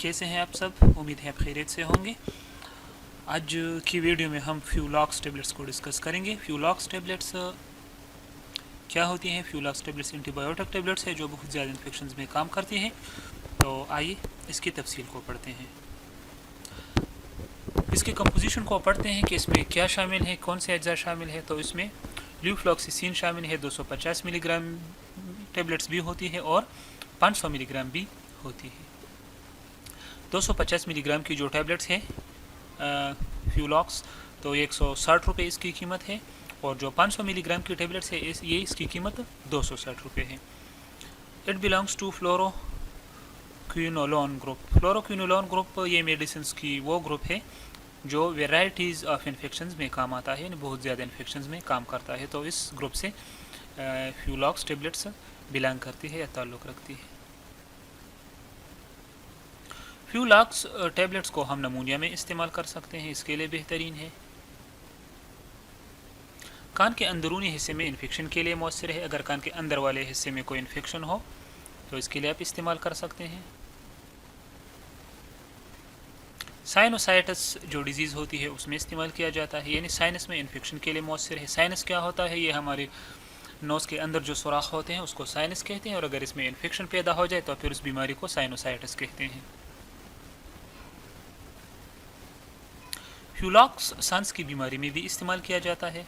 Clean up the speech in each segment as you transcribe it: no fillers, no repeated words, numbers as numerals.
कैसे हैं आप सब? उम्मीद है आप खैरियत से होंगे। आज की वीडियो में हम फ्यूलॉक्स टेबलेट्स को डिस्कस करेंगे। फ्यूलॉक्स टेबलेट्स क्या होती हैं? फ्यूलॉक्स टेबलेट्स एंटीबायोटिक टेबलेट्स है जो बहुत ज़्यादा इन्फेक्शंस में काम करती हैं। तो आइए इसकी तफसील को पढ़ते हैं, इसकी कंपोजिशन को पढ़ते हैं कि इसमें क्या शामिल है, कौन से अज्जा शामिल है। तो इसमें ल्यूफ्लॉक्सिसिन शामिल है, 250 मिलीग्राम टेबलेट्स भी होती है और 500 मिलीग्राम भी होती है। 250 मिलीग्राम की जो टेबलेट्स है फ्यूलॉक्स, तो 160 रुपये इसकी कीमत है, और जो 500 मिलीग्राम की टेबलेट्स है ये इसकी कीमत 260 रुपये है। It belongs to fluoroquinolone group. Fluoroquinolone group ये मेडिसिन्स की वो ग्रुप है जो वेराइटीज़ ऑफ इन्फेक्शंस में काम आता है, यानी बहुत ज़्यादा इन्फेक्शंस में काम करता है। तो इस ग्रुप से फ्यूलॉक्स टेबलेट्स बिलोंग करती है या ताल्लुक़ रखती है। फ्यूलॉक्स टेबलेट्स को हम नमूनिया में इस्तेमाल कर सकते हैं, इसके लिए बेहतरीन है। कान के अंदरूनी हिस्से में इन्फेक्शन के लिए मौसर है। अगर कान के अंदर वाले हिस्से में कोई इन्फेक्शन हो तो इसके लिए आप इस्तेमाल कर सकते हैं। साइनोसाइटिस जो डिजीज़ होती है उसमें इस्तेमाल किया जाता है, यानी साइनस में इन्फेक्शन के लिए मौसर है। साइनस क्या होता है? ये हमारे नोज़ के अंदर जो सुराख होते हैं उसको साइनस कहते हैं, और अगर इसमें इन्फेक्शन पैदा हो जाए तो फिर उस बीमारी को साइनोसाइटिस कहते हैं। फ्यूलॉक्स सांस की बीमारी में भी इस्तेमाल किया जाता है।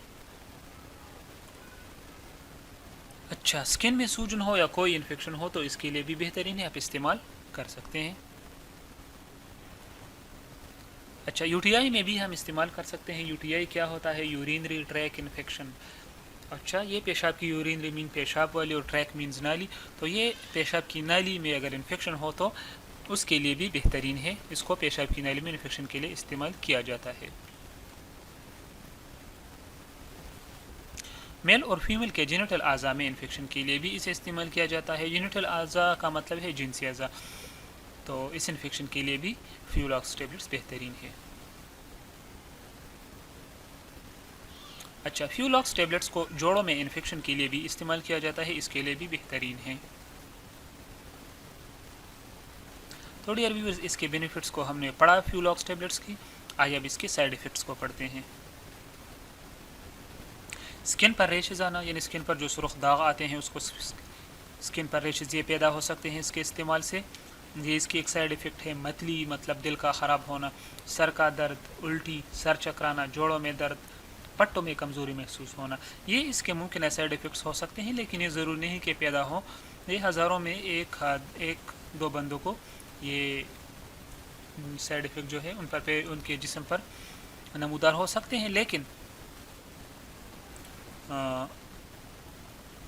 अच्छा, स्किन में सूजन हो या कोई इन्फेक्शन हो तो इसके लिए भी बेहतरीन है, आप इस्तेमाल कर सकते हैं। अच्छा, यूटीआई में भी हम इस्तेमाल कर सकते हैं। यूटीआई क्या होता है? Urinary track infection. अच्छा, ये पेशाब की यूरिनरी मीन पेशाब वाली और ट्रैक मीन्स नाली, तो ये पेशाब की नाली में अगर इन्फेक्शन हो तो उसके लिए भी बेहतरीन है। इसको पेशाब की नाली में इन्फेक्शन के लिए इस्तेमाल किया जाता है। मेल और फीमेल के जेनिटल आज़ा में इन्फेक्शन के लिए भी इसे इस्तेमाल किया जाता है। जेनिटल आज़ा का मतलब है जिनसी आज़ा, तो इस इन्फेक्शन के लिए भी फ्यूलॉक्स टेबलेट्स बेहतरीन है। अच्छा, फ्यूलॉक्स टेबलेट्स को जोड़ों में इन्फेक्शन के लिए भी इस्तेमाल किया जाता है, इसके लिए भी बेहतरीन है। तो डियर व्यूअर्स, इसके बेनिफिट्स को हमने पढ़ा फ्यूलॉक्स टेबलेट्स की। आइए अब इसके साइड इफ़ेक्ट्स को पढ़ते हैं। स्किन पर रेशेज़ आना, यानी स्किन पर जो सुर्ख दाग आते हैं उसको स्किन पर रेशेज़ ये पैदा हो सकते हैं इसके इस्तेमाल से। ये इसकी एक साइड इफ़ेक्ट है। मतली मतलब दिल का ख़राब होना, सर का दर्द, उल्टी, सर चकराना, जोड़ों में दर्द, पट्टों में कमज़ोरी महसूस होना, ये इसके मुमकिन साइड इफ़ेक्ट्स हो सकते हैं, लेकिन ये ज़रूरी नहीं कि पैदा हो। ये हज़ारों में एक दो बंदों को ये साइड इफ़ेक्ट जो है उन पर उनके जिस्म पर नमूदार हो सकते हैं। लेकिन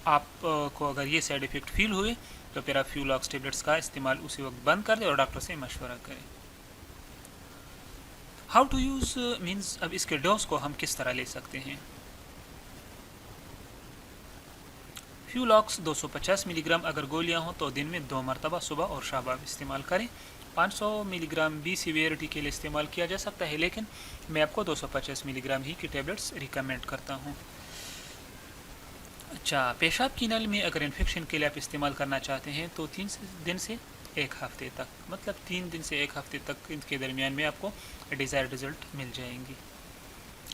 आपको अगर ये साइड इफ़ेक्ट फील हुए तो फिर आप फ्यूलॉक्स टेबलेट्स का इस्तेमाल उसी वक्त बंद कर दें और डॉक्टर से मशवरा करें। हाउ टू यूज़ मीन्स, अब इसके डोज को हम किस तरह ले सकते हैं। फ्यूलॉक्स 250 मिलीग्राम अगर गोलियां हों तो दिन में 2 मरतबा सुबह और शाम इस्तेमाल करें। 500 मिलीग्राम भी सीवियरिटी के लिए इस्तेमाल किया जा सकता है, लेकिन मैं आपको 250 मिलीग्राम ही की टेबलेट्स रिकमेंड करता हूँ। अच्छा, पेशाब की नल में अगर इन्फेक्शन के लिए आप इस्तेमाल करना चाहते हैं तो 3 दिन से 1 हफ़्ते तक, मतलब 3 दिन से 1 हफ़्ते तक इनके दरमियान में आपको डिज़ायर्ड रिज़ल्ट मिल जाएंगी।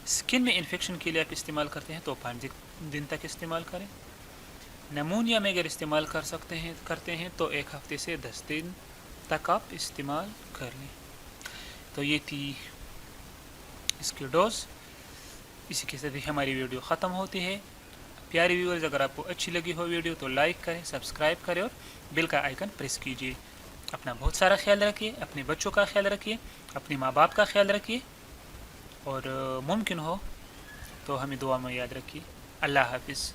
स्किन में इन्फेक्शन के लिए आप इस्तेमाल करते हैं तो 5 दिन तक इस्तेमाल करें। नमूनिया में अगर इस्तेमाल करते हैं तो 1 हफ़्ते से 10 दिन तक आप इस्तेमाल कर लें। तो ये थी इसकी डोज। इसी के साथ ही हमारी वीडियो ख़त्म होती है। प्यारे व्यूअर्स, अगर आपको अच्छी लगी हो वीडियो तो लाइक करें, सब्सक्राइब करें और बेल का आइकन प्रेस कीजिए। अपना बहुत सारा ख्याल रखिए, अपने बच्चों का ख्याल रखिए, अपने माँ बाप का ख्याल रखिए, और मुमकिन हो तो हमें दुआ में याद रखिए। अल्लाह हाफिज़।